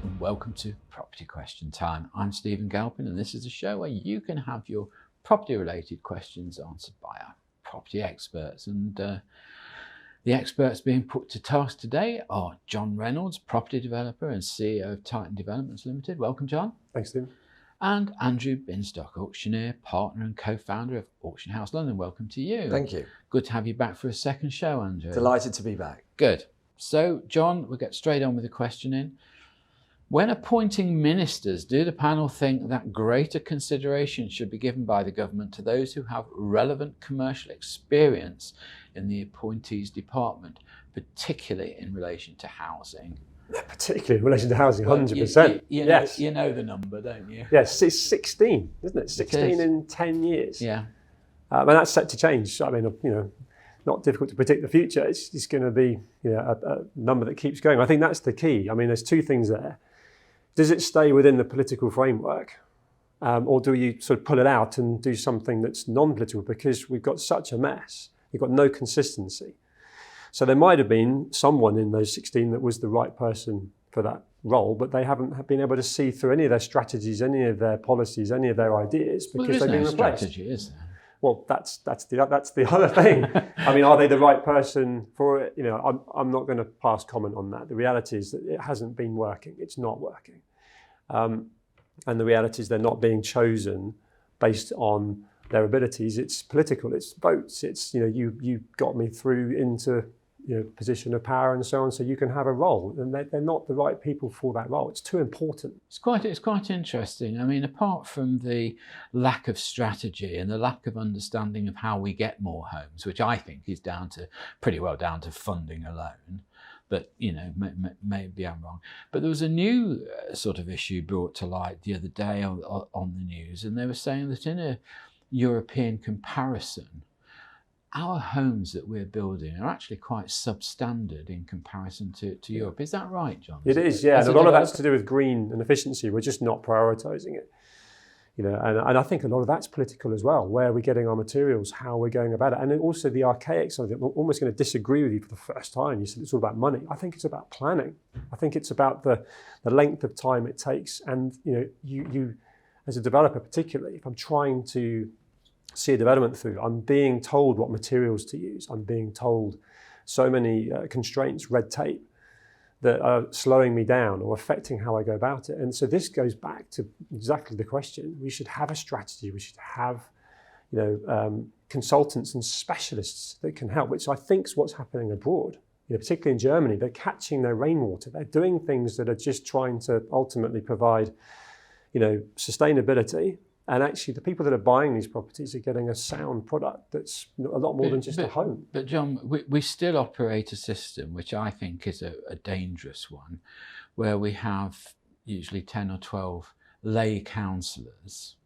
and welcome to Property Question Time. I'm Stephen Galpin, and this is a show where you can have your property-related questions answered by our property experts. And the experts being put to task today are John Reynolds, property developer and CEO of Titan Developments Limited. Welcome, John. Thanks, Stephen. And Andrew Binstock, auctioneer, partner and co-founder of Auction House London. Welcome to you. Thank you. Good to have you back for a second show, Andrew. Delighted to be back. Good. So, John, we'll get straight on with the questioning. When appointing ministers, do the panel think that greater consideration should be given by the government to those who have relevant commercial experience in the appointees department, particularly in relation to housing? Particularly in relation to housing, 100%. Yes. You know the number, don't you? Yes, it's 16, isn't it? 16 in 10 years. Yeah. And that's set to change. I mean, not difficult to predict the future. It's going to be a number that keeps going. I think that's the key. I mean, there's two things there. Does it stay within the political framework? Or do you sort of pull it out and do something that's non-political? Because we've got such a mess. We've got no consistency. So there might have been someone in those 16 that was the right person for that role, but they haven't been able to see through any of their strategies, any of their policies, any of their ideas because they've been replaced. Strategy, is there? Well, that's the other thing. I mean, are they the right person for it? I'm not going to pass comment on that. The reality is that it hasn't been working. It's not working. And the reality is they're not being chosen based on their abilities. It's political. It's votes. It's you got me through into position of power and so on, so you can have a role, and they're not the right people for that role. It's too important. It's quite interesting. I mean, apart from the lack of strategy and the lack of understanding of how we get more homes, which I think is pretty well down to funding alone, but maybe I'm wrong. But there was a new sort of issue brought to light the other day on the news, and they were saying that in a European comparison, our homes that we're building are actually quite substandard in comparison to Europe. Is that right, John? It is, yeah. And a lot of that's to do with green and efficiency. We're just not prioritising it. And I think a lot of that's political as well. Where are we getting our materials? How we're going about it? And then also the archaic side of it. I'm almost going to disagree with you for the first time. You said it's all about money. I think it's about planning. I think it's about the length of time it takes. And you as a developer particularly, if I'm trying to see a development through, I'm being told what materials to use. I'm being told so many constraints, red tape, that are slowing me down or affecting how I go about it. And so this goes back to exactly the question. We should have a strategy. We should have consultants and specialists that can help, which I think is what's happening abroad. Particularly in Germany, they're catching their rainwater. They're doing things that are just trying to ultimately provide sustainability. And actually, the people that are buying these properties are getting a sound product that's a lot more than just a home. But John, we still operate a system which I think is a dangerous one, where we have usually 10 or 12 lay councillors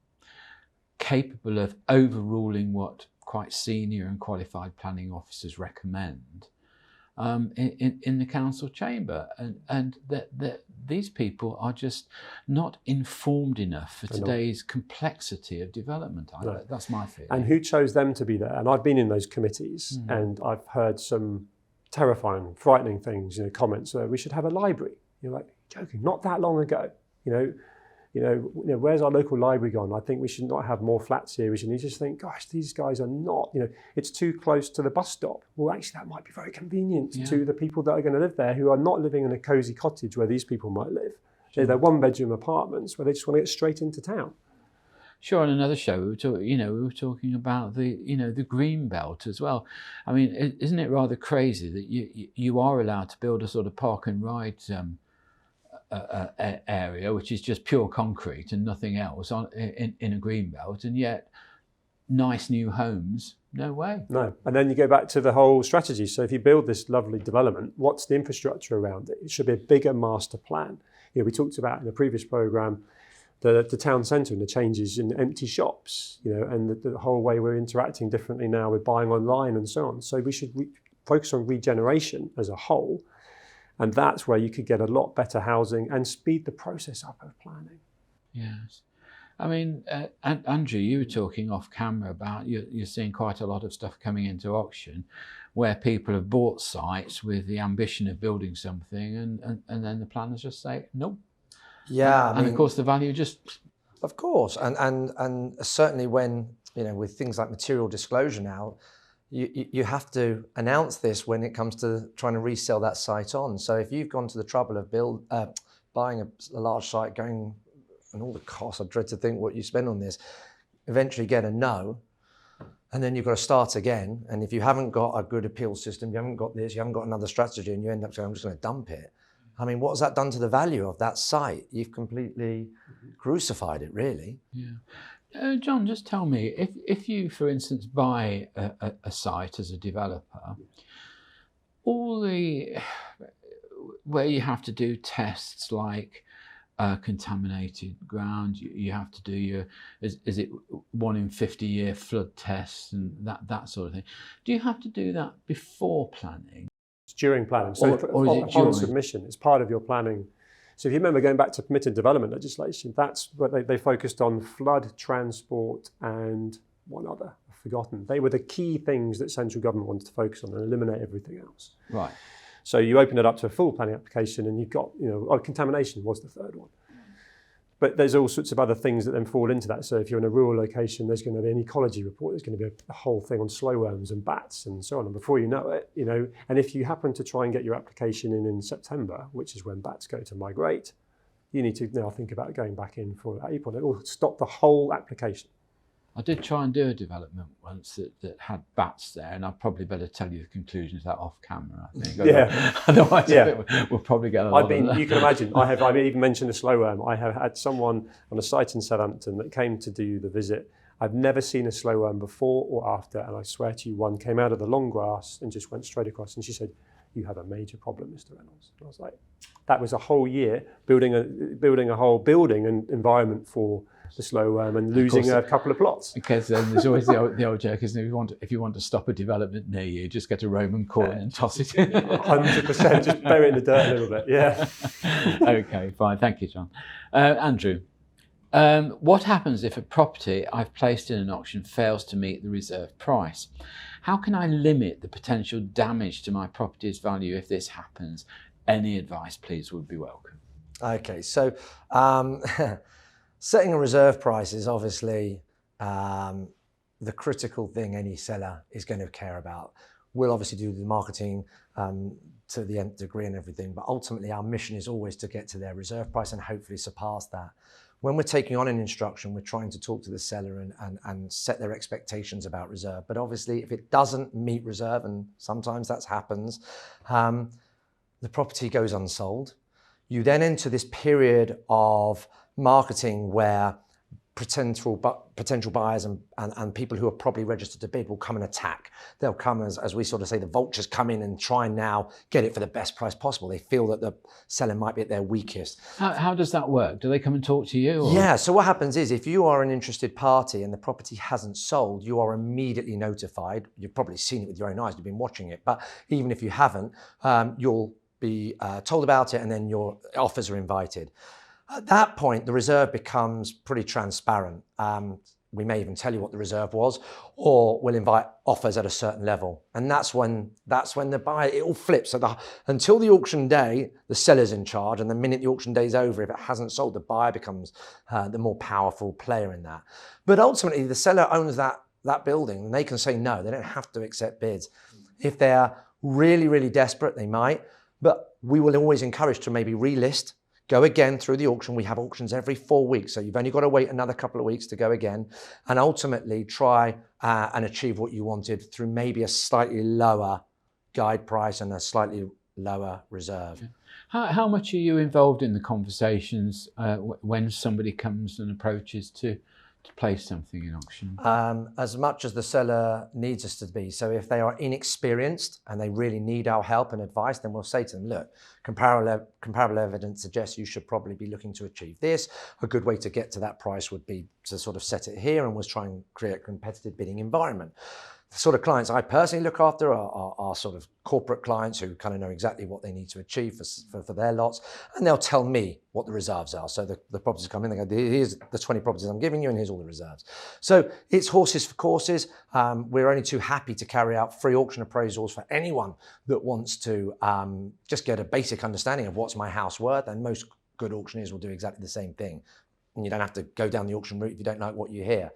capable of overruling what quite senior and qualified planning officers recommend in the council chamber, and that these people are just not informed enough for today's complexity of development. No. That's my feeling. And who chose them to be there? And I've been in those committees, and I've heard some terrifying, frightening things. Comments. We should have a library. You're like, joking? Not that long ago. Where's our local library gone? I think we should not have more flats here. You just think, gosh, these guys are not, it's too close to the bus stop. Well, actually, that might be very convenient to the people that are going to live there who are not living in a cosy cottage where these people might live. Sure. They're one-bedroom apartments where they just want to get straight into town. Sure, on another show, we were talking about the green belt as well. I mean, isn't it rather crazy that you are allowed to build a sort of park and ride area which is just pure concrete and nothing else in a green belt, and yet nice new homes, no way. No. And then you go back to the whole strategy. So if you build this lovely development, what's the infrastructure around it? It should be a bigger master plan. We talked about in the previous programme the town centre and the changes in empty shops, and the whole way we're interacting differently now with buying online and so on. So we should focus on regeneration as a whole. And that's where you could get a lot better housing and speed the process up of planning. Yes. I mean, Andrew, you were talking off camera about you're seeing quite a lot of stuff coming into auction where people have bought sites with the ambition of building something and then the planners just say, nope, Yeah, and of course the value just... Of course, and certainly when, with things like material disclosure now, you have to announce this when it comes to trying to resell that site on. So if you've gone to the trouble of buying a large site, going and all the costs, I dread to think what you spend on this, eventually get a no, and then you've got to start again. And if you haven't got a good appeal system, you haven't got this, you haven't got another strategy, and you end up saying, I'm just going to dump it. I mean, what has that done to the value of that site? You've completely crucified it, really. Yeah. John, just tell me, if you, for instance, buy a site as a developer, where you have to do tests like contaminated ground, you have to do your, is it 1 in 50 year flood tests and that sort of thing. Do you have to do that before planning? It's during planning. So or is it upon during? submission, it's part of your planning. So if you remember going back to permitted development legislation, that's what they focused on: flood, transport, and one other, I've forgotten. They were the key things that central government wanted to focus on and eliminate everything else. Right. So you open it up to a full planning application and you've got, contamination was the third one. But there's all sorts of other things that then fall into that. So if you're in a rural location, there's going to be an ecology report. There's going to be a whole thing on slow worms and bats and so on. And before you know it, and if you happen to try and get your application in September, which is when bats go to migrate, you need to now think about going back in for April. It will stop the whole application. I did try and do a development once that had bats there, and I'd probably better tell you the conclusions of that off camera, I think. Yeah. Otherwise, we'll probably get a lot of that. You can imagine, I've even mentioned a slow worm. I have had someone on a site in Southampton that came to do the visit. I've never seen a slow worm before or after, and I swear to you, one came out of the long grass and just went straight across, and she said, "You have a major problem, Mr. Reynolds." And I was like, that was a whole year building a whole building and environment for the slow worm and losing a couple of plots. Because there's always the old joke, isn't it? If you want to stop a development near you, just get a Roman coin and toss it in. 100%, just bury it in the dirt a little bit, yeah. Okay, fine, thank you, John. Andrew, what happens if a property I've placed in an auction fails to meet the reserve price? How can I limit the potential damage to my property's value if this happens? Any advice, please, would be welcome. Okay, so setting a reserve price is obviously the critical thing any seller is going to care about. We'll obviously do the marketing to the nth degree and everything, but ultimately our mission is always to get to their reserve price and hopefully surpass that. When we're taking on an instruction, we're trying to talk to the seller and set their expectations about reserve. But obviously, if it doesn't meet reserve, and sometimes that happens, the property goes unsold. You then enter this period of marketing where potential buyers and people who are probably registered to bid will come and attack. They'll come as we sort of say, the vultures come in and try and now get it for the best price possible. They feel that the seller might be at their weakest. How does that work? Do they come and talk to you? Or? Yeah, so what happens is if you are an interested party and the property hasn't sold, you are immediately notified. You've probably seen it with your own eyes, you've been watching it, but even if you haven't, you'll be told about it and then your offers are invited. At that point, the reserve becomes pretty transparent. We may even tell you what the reserve was, or we'll invite offers at a certain level. And that's when the buyer, it all flips. So until the auction day, the seller's in charge. And the minute the auction day is over, if it hasn't sold, the buyer becomes the more powerful player in that. But ultimately, the seller owns that building and they can say no, they don't have to accept bids. If they're really, really desperate, they might. But we will always encourage to maybe relist, go again through the auction. We have auctions every 4 weeks, so you've only got to wait another couple of weeks to go again, and ultimately try and achieve what you wanted through maybe a slightly lower guide price and a slightly lower reserve. How much are you involved in the conversations when somebody comes and approaches to place something in auction? As much as the seller needs us to be. So if they are inexperienced and they really need our help and advice, then we'll say to them, look, comparable evidence suggests you should probably be looking to achieve this. A good way to get to that price would be to sort of set it here, and we'll try and create a competitive bidding environment. The sort of clients I personally look after are sort of corporate clients who kind of know exactly what they need to achieve for their lots, and they'll tell me what the reserves are. So the properties come in, they go, here's the 20 properties I'm giving you, and here's all the reserves. So it's horses for courses. We're only too happy to carry out free auction appraisals for anyone that wants to just get a basic understanding of what's my house worth, and most good auctioneers will do exactly the same thing. And you don't have to go down the auction route if you don't like what you hear.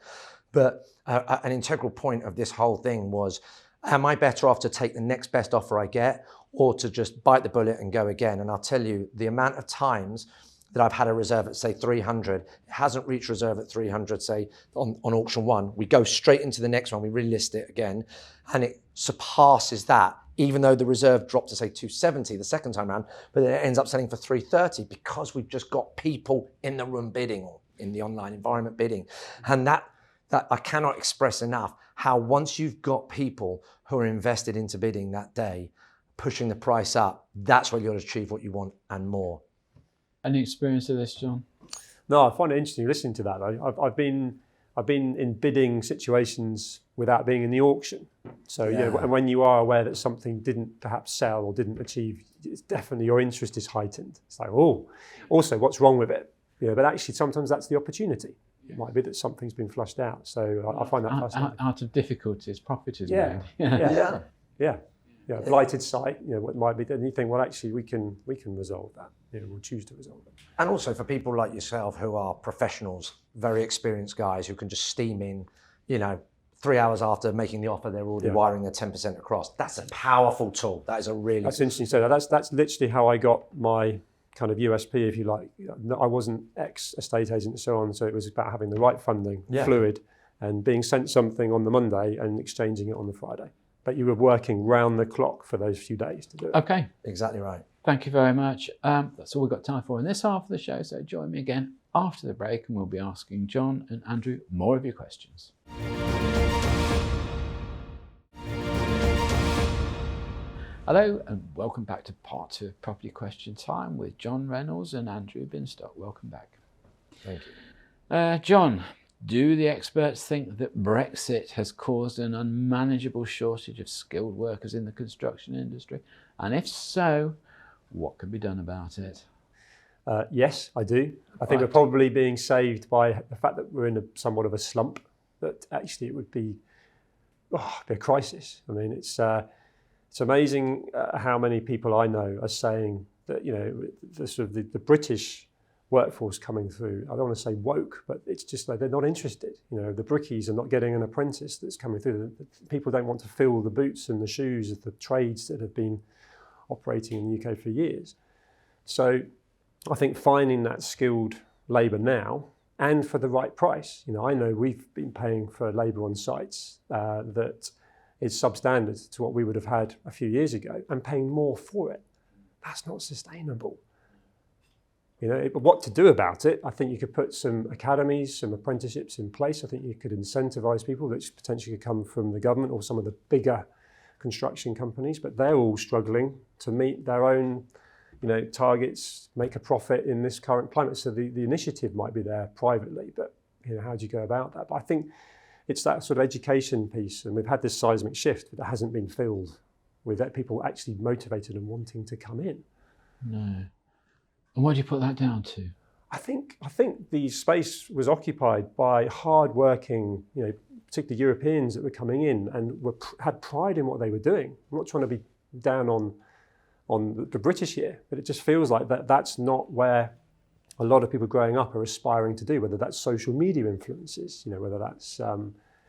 But an integral point of this whole thing was, am I better off to take the next best offer I get, or to just bite the bullet and go again? And I'll tell you, the amount of times that I've had a reserve at, say, 300, it hasn't reached reserve at 300, say, on auction one. We go straight into the next one, we relist it again, and it surpasses that, even though the reserve dropped to, say, 270 the second time around, but then it ends up selling for 330 because we've just got people in the room bidding, or in the online environment bidding. And that I cannot express enough how once you've got people who are invested into bidding that day, pushing the price up, that's where you'll achieve what you want and more. Any experience of this, John? No, I find it interesting listening to that. I've been in bidding situations without being in the auction. So and when you are aware that something didn't perhaps sell or didn't achieve, it's definitely your interest is heightened. It's like, oh, also what's wrong with it? But actually sometimes that's the opportunity. It might be that something's been flushed out. So I find that fascinating. Out of difficulties, profit is made. Yeah, blighted site, what might be, and you think, well, actually, we can resolve that. We'll choose to resolve it. And also for people like yourself who are professionals, very experienced guys who can just steam in, 3 hours after making the offer, they're already wiring their 10% across. That's a powerful tool. That is a really... That's interesting. So that's literally how I got my kind of USP, if you like. I wasn't ex-estate agent and so on, so it was about having the right funding, fluid, and being sent something on the Monday and exchanging it on the Friday. But you were working round the clock for those few days to do it. Okay. Exactly right. Thank you very much. That's all we've got time for in this half of the show. So join me again after the break and we'll be asking John and Andrew more of your questions. Hello and welcome back to part 2 of Property Question Time with John Reynolds and Andrew Binstock. Welcome back. Thank you. John, do the experts think that Brexit has caused an unmanageable shortage of skilled workers in the construction industry? And if so, what can be done about it? Yes, I do. I think we're probably being saved by the fact that we're in somewhat of a slump, that actually it would be a crisis. I mean, it's amazing how many people I know are saying that, the British workforce coming through, I don't want to say woke, but it's just like they're not interested. The brickies are not getting an apprentice that's coming through. People don't want to fill the boots and the shoes of the trades that have been operating in the UK for years. So I think finding that skilled labour now and for the right price. I know we've been paying for labour on sites that is substandard to what we would have had a few years ago and paying more for it. That's not sustainable. But what to do about it? I think you could put some academies, some apprenticeships in place. I think you could incentivise people that potentially could come from the government or some of the bigger construction companies, but they're all struggling to meet their own, targets, make a profit in this current climate. So the initiative might be there privately, but how do you go about that? But I think it's that sort of education piece, and we've had this seismic shift that hasn't been filled with people actually motivated and wanting to come in. No. And what do you put that down to? I think the space was occupied by hard-working, particularly Europeans that were coming in and had pride in what they were doing. I'm not trying to be down on the British here, but it just feels like that's not where a lot of people growing up are aspiring to do, whether that's social media influences, whether that's...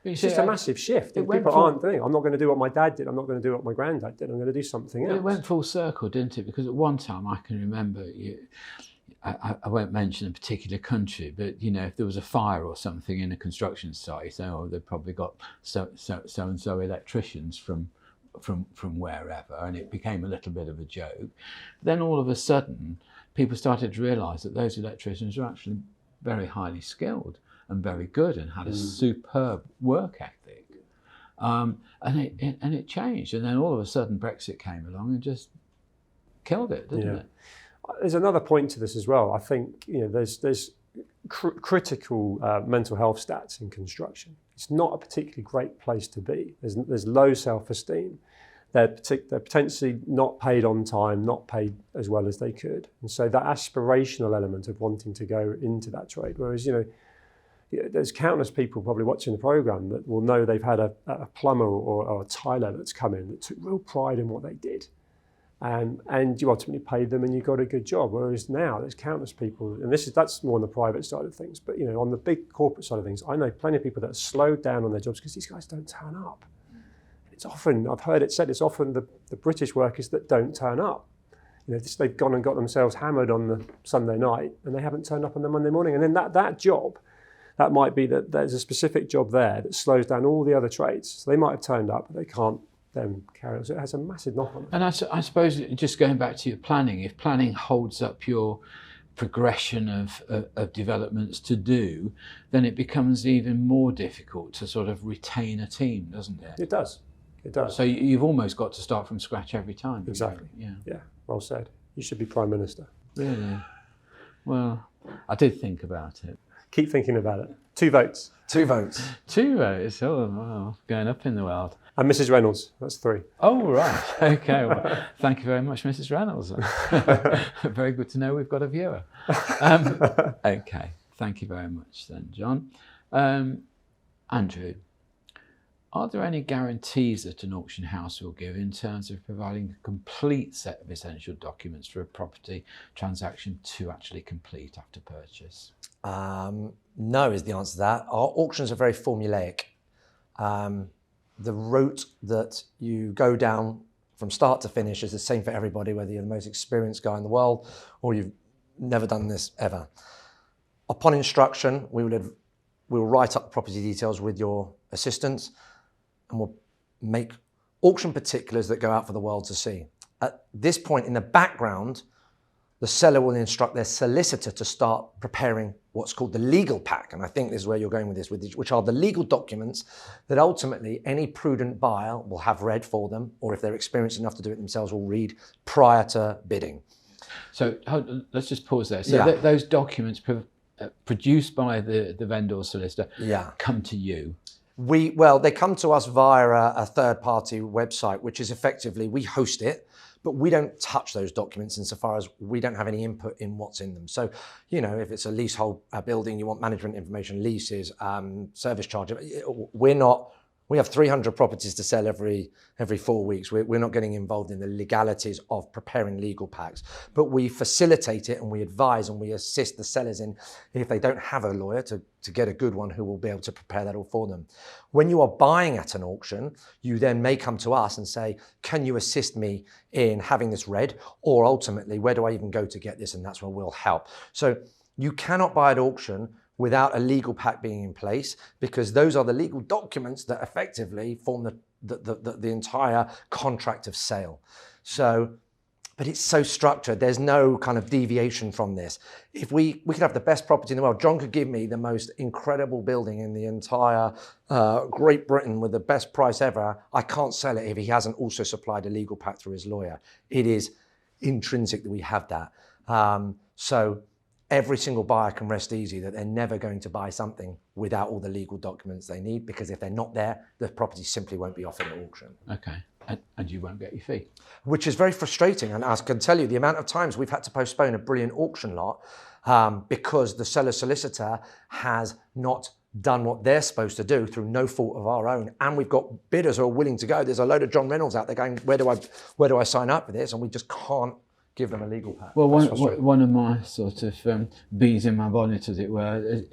It's just a massive shift. People aren't doing it. I'm not going to do what my dad did. I'm not going to do what my granddad did. I'm going to do something else. It went full circle, didn't it? Because at one time, I can remember, I won't mention a particular country, but, if there was a fire or something in a construction site, they've probably got so-and-so electricians from wherever, and it became a little bit of a joke. Then all of a sudden, people started to realise that those electricians were actually very highly skilled and very good and had a superb work ethic. And it changed. And then all of a sudden Brexit came along and just killed it, didn't it? There's another point to this as well. I think there's critical mental health stats in construction. It's not a particularly great place to be. There's low self-esteem. They're potentially not paid on time, not paid as well as they could. And so that aspirational element of wanting to go into that trade, whereas, there's countless people probably watching the programme that will know they've had a plumber or a tiler that's come in that took real pride in what they did. and you ultimately pay them and you got a good job. Whereas now there's countless people, and that's more on the private side of things. But on the big corporate side of things, I know plenty of people that are slowed down on their jobs because these guys don't turn up. It's often, I've heard it said, it's often the British workers that don't turn up. They've gone and got themselves hammered on the Sunday night and they haven't turned up on the Monday morning. And then that job, that might be that there's a specific job there that slows down all the other trades. So they might have turned up, but they can't then carry on. So it has a massive knock-on. And I suppose, just going back to your planning, if planning holds up your progression of developments to do, then it becomes even more difficult to sort of retain a team, doesn't it? It does. It does. So you've almost got to start from scratch every time. Exactly. Yeah. Well said. You should be Prime Minister. Really? Well, I did think about it. Keep thinking about it. 2 votes. 2 votes. 2 votes. Oh, wow. Going up in the world. And Mrs. Reynolds, that's 3. Oh, right. Okay. Well, thank you very much, Mrs. Reynolds. Very good to know we've got a viewer. Okay. Thank you very much then, John. Andrew, are there any guarantees that an auction house will give in terms of providing a complete set of essential documents for a property transaction to actually complete after purchase? No is the answer to that. Our auctions are very formulaic. The route that you go down from start to finish is the same for everybody, whether you're the most experienced guy in the world or you've never done this ever. Upon instruction, we will write up property details with your assistants and we'll make auction particulars that go out for the world to see. At this point in the background, the seller will instruct their solicitor to start preparing what's called the legal pack. And I think this is where you're going with this, which are the legal documents that ultimately any prudent buyer will have read for them, or if they're experienced enough to do it themselves, will read prior to bidding. So let's just pause there. So those documents produced by the vendor solicitor come to you? They come to us via a third-party website, which is effectively, we host it, but we don't touch those documents insofar as we don't have any input in what's in them. So, if it's a leasehold building, you want management information, leases, service charge. We have 300 properties to sell every 4 weeks. We're not getting involved in the legalities of preparing legal packs, but we facilitate it and we advise and we assist the sellers in, if they don't have a lawyer, to get a good one who will be able to prepare that all for them. When you are buying at an auction, you then may come to us and say, can you assist me in having this read? Or ultimately, where do I even go to get this? And that's where we'll help. So you cannot buy at auction without a legal pack being in place, because those are the legal documents that effectively form the entire contract of sale. So, but it's so structured, there's no kind of deviation from this. If we could have the best property in the world, John could give me the most incredible building in the entire Great Britain with the best price ever, I can't sell it if he hasn't also supplied a legal pack through his lawyer. It is intrinsic that we have that. So every single buyer can rest easy that they're never going to buy something without all the legal documents they need, because if they're not there, the property simply won't be offered at auction. Okay, and you won't get your fee. Which is very frustrating, and I can tell you the amount of times we've had to postpone a brilliant auction lot because the seller solicitor has not done what they're supposed to do through no fault of our own, and we've got bidders who are willing to go. There's a load of John Reynolds out there going, where do I sign up for this? And we just can't give them a legal pack. Well, one of my sort of bees in my bonnet, as it were,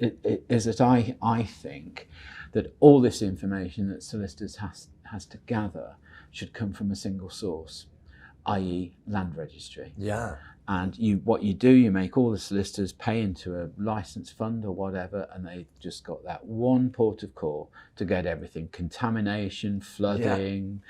is that I think that all this information that solicitors has to gather should come from a single source, i.e. land registry. Yeah. And what you do, you make all the solicitors pay into a licence fund or whatever, and they've just got that one port of call to get everything: contamination, flooding,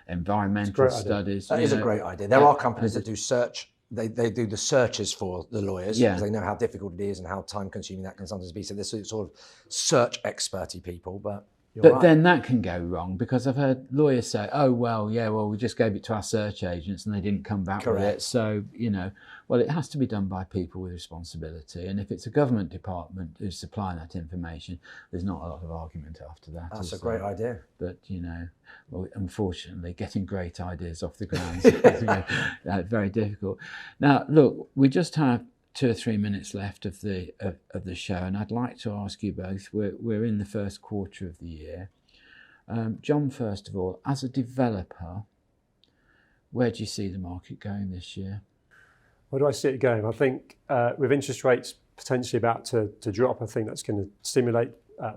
environmental studies. That is a great idea. There are companies that do search. They do the searches for the lawyers because they know how difficult it is and how time consuming that can sometimes be. So there's sort of search experty people, but then that can go wrong, because I've heard lawyers say, oh, well, we just gave it to our search agents and they didn't come back with it. So, it has to be done by people with responsibility. And if it's a government department who's supplying that information, there's not a lot of argument after that. That's a great idea. But, unfortunately, getting great ideas off the ground is very difficult. Now, look, we just have 2 or 3 minutes left of the show, and I'd like to ask you both. We're in the first quarter of the year. John, first of all, as a developer, Where do you see the market going this year? Where do I see it going? I think with interest rates potentially about to drop, I think that's going to stimulate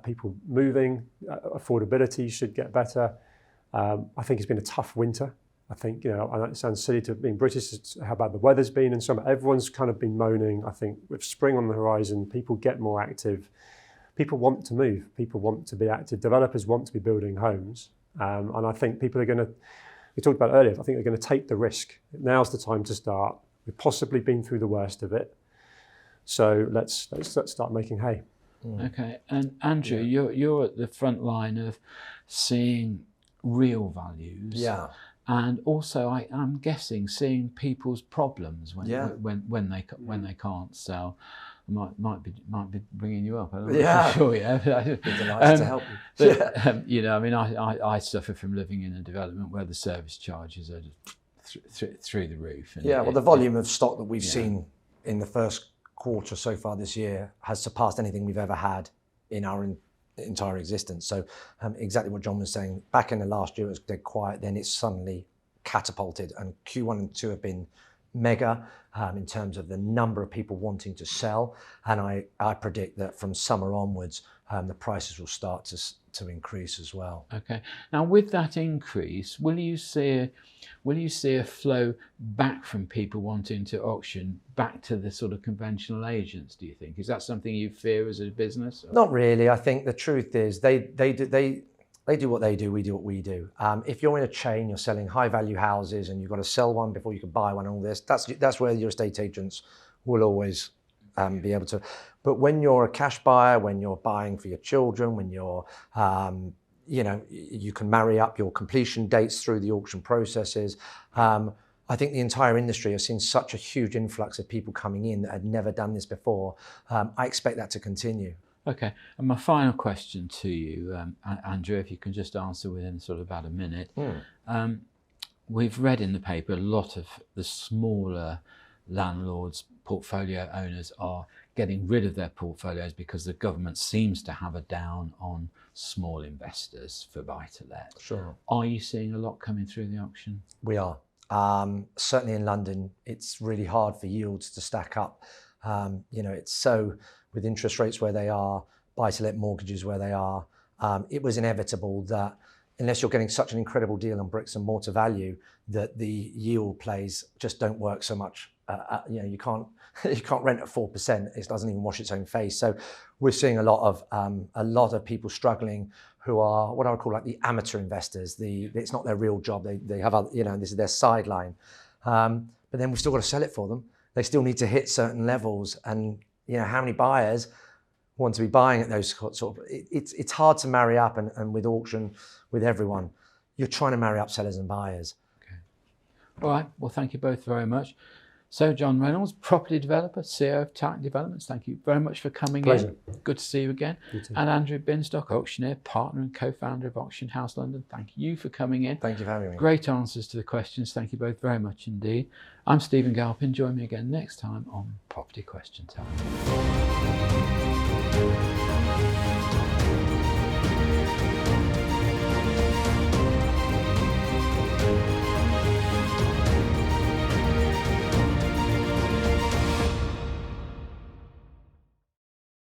people moving. Affordability should get better. I think it's been a tough winter. I think, I know it sounds silly to being British, it's how bad the weather's been in summer. Everyone's kind of been moaning. I think with spring on the horizon, people get more active. People want to move. People want to be active. Developers want to be building homes. And I think people are going to, we talked about earlier, I think they're going to take the risk. Now's the time to start. We've possibly been through the worst of it. So let's start making hay. Okay, and Andrew, you're at the front line of seeing real values. Yeah. And also, I'm guessing seeing people's problems when they can't sell. I might be bringing you up. I'm not sure. Yeah, be delighted to help you. But, I suffer from living in a development where the service charges are through the roof. And the volume of stock that we've seen in the first quarter so far this year has surpassed anything we've ever had in our entire existence. So exactly what John was saying, back in the last year it was dead quiet, then it's suddenly catapulted, and Q1 and 2 have been mega in terms of the number of people wanting to sell, and I predict that from summer onwards the prices will start to increase as well. Okay, now with that increase, will you see a flow back from people wanting to auction back to the sort of conventional agents, do you think? Is that something you fear as a business? Or? Not really. I think the truth is they do what they do, we do what we do. If you're in a chain, you're selling high value houses and you've got to sell one before you can buy one and all this, that's where your estate agents will always be able to. But when you're a cash buyer, when you're buying for your children, when you're, you can marry up your completion dates through the auction processes. I think the entire industry has seen such a huge influx of people coming in that had never done this before. I expect that to continue. Okay, and my final question to you, Andrew, if you can just answer within sort of about a minute. We've read in the paper a lot of the smaller landlords, portfolio owners are getting rid of their portfolios because the government seems to have a down on small investors for buy-to-let. Sure. Are you seeing a lot coming through the auction? We are. Certainly in London, it's really hard for yields to stack up. It's so, with interest rates where they are, buy-to-let mortgages where they are, it was inevitable that unless you're getting such an incredible deal on bricks and mortar value, that the yield plays just don't work so much. You can't rent at 4%. It doesn't even wash its own face. So we're seeing a lot of people struggling who are what I would call like the amateur investors. It's not their real job. They have this is their sideline. But then we've still got to sell it for them. They still need to hit certain levels, and how many buyers want to be buying at those sort of. It's hard to marry up, and with auction, with everyone, you're trying to marry up sellers and buyers. Okay. All right. Well, thank you both very much. So, John Reynolds, property developer, CEO of Tartan Developments, thank you very much for coming Pleasure. in. Good to see you again. You too. And Andrew Binstock, auctioneer, partner and co-founder of Auction House London, thank you for coming in. Thank you for having me. Great answers to the questions. Thank you both very much indeed. I'm Stephen Galpin. Join me again next time on Property Question Time.